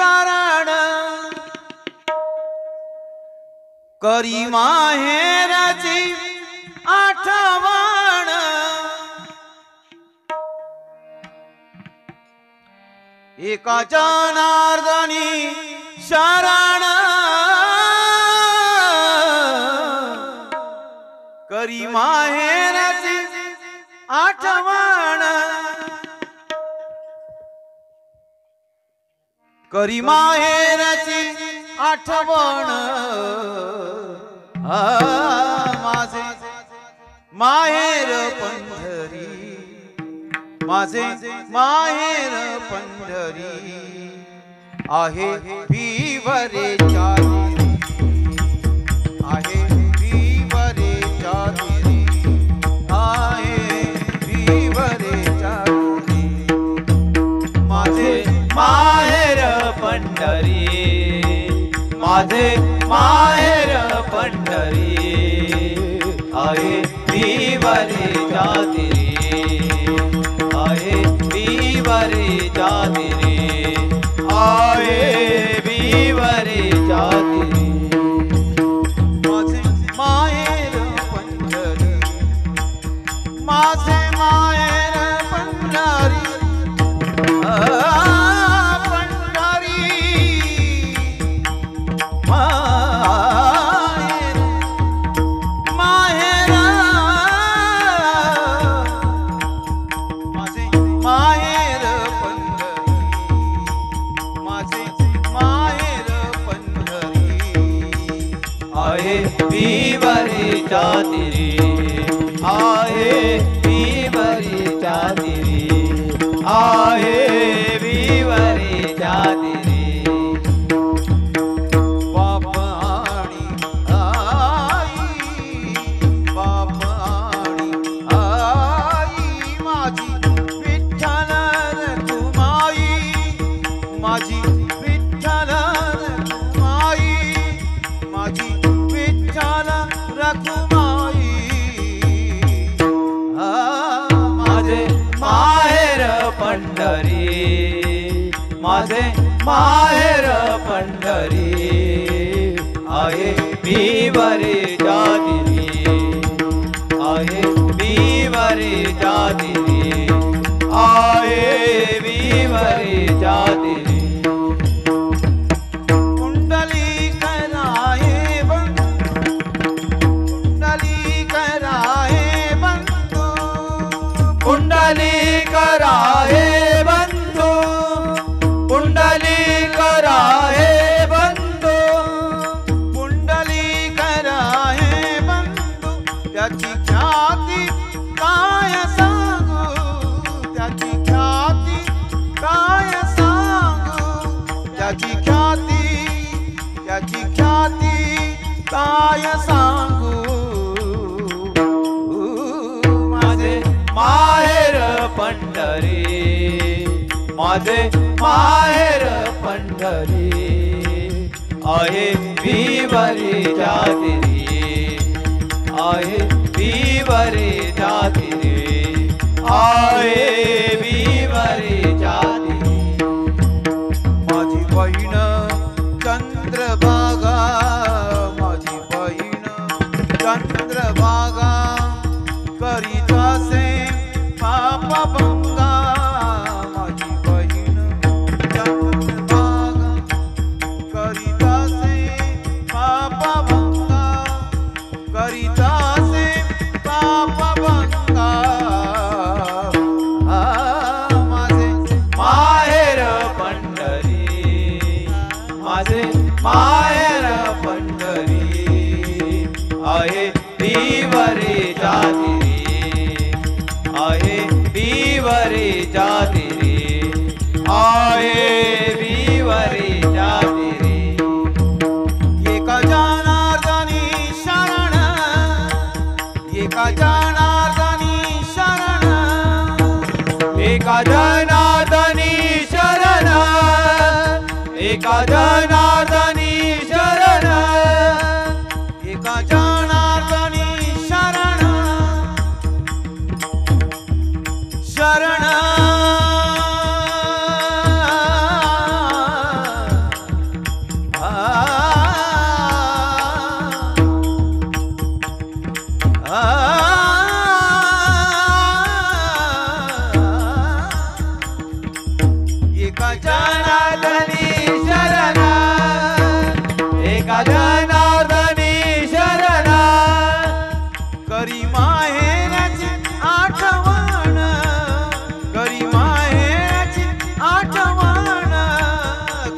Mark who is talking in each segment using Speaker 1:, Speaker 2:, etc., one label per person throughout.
Speaker 1: शरण करी माहेराची आठवण एका जनार्दनी शरण करी माहेराची आठवण करी माहेराची आठवण माझे माहेर पंढरी माझे माहेर पंढरी आहे विवरेच्या आहे विवरेच्या आहे विवरेच्या
Speaker 2: माझे माहेर पंढरी माझे माहेर पंढरी आहे विवरेच्या आहे विवरेच्या आहे विवरेच्या
Speaker 1: माझे माहेर पंढरी माझे माहेर पंढरी
Speaker 2: विवरेच्या आहे विवरेच्या आहे विवरेच्या
Speaker 1: बाप आणि आई माझी विठ्ठल रखुमाई माझी विठ्ठल रखुमाई माझी विठ्ठल रखुमाई
Speaker 2: माझे माहेर पंढरी माझे माहेर पंढरी आहे विवरेच्या आहे विवरेच्या आहे विवरेच्या पुंडलिक राहे बंधू पुंडलिक राहे बंधू
Speaker 1: पुंडलिक राहे बंधू त्याची ख्याती काय सांगू त्याची ख्याती काय सांगू त्याची ख्याती काय सांगू
Speaker 2: माहेर पंढरी माझे माहेर पंढरी आहे विवरेच्या आहे विवरेच्या आहे विवरेच्या
Speaker 1: माझी बहीण चंद्रभागा माझी बहीण चंद्रभागा करीत असे पापभंगा माझी बहीण चंद्रभागा करीत असे पापभंगा करीत असे पापभंगा माझे
Speaker 2: माहेर पंढरी माझे माहेर पंढरी आहे विवरेच्या आहे विवरेच्या आहे विवरेच्या
Speaker 1: एका जनार्दनी शरण एका जनार्दनी शरण
Speaker 2: एका जनार्दनी शरण एका जनार्दनी शरण
Speaker 1: एका जनार्दनी शरण शरण
Speaker 2: जनार्दनी शरण एका जनार्दनी शरण
Speaker 1: करी माहेराची आठवण करी माहेराची आठवण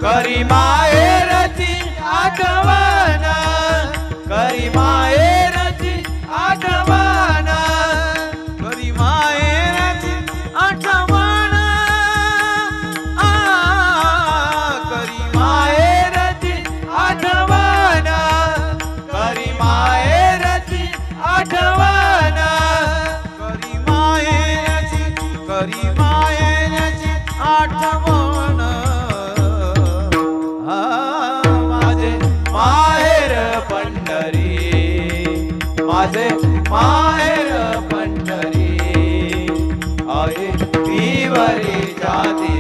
Speaker 2: करी माहेरची आठवण करी माहेरची आठवण
Speaker 1: करी माहेराची आठवण करी
Speaker 2: माहेरची आठवण करी माहेरची आठवण
Speaker 1: करी माहेराची आठवण
Speaker 2: माझे माहेर पंढरी माझे माहेर पंढरी आहे विवरी जाती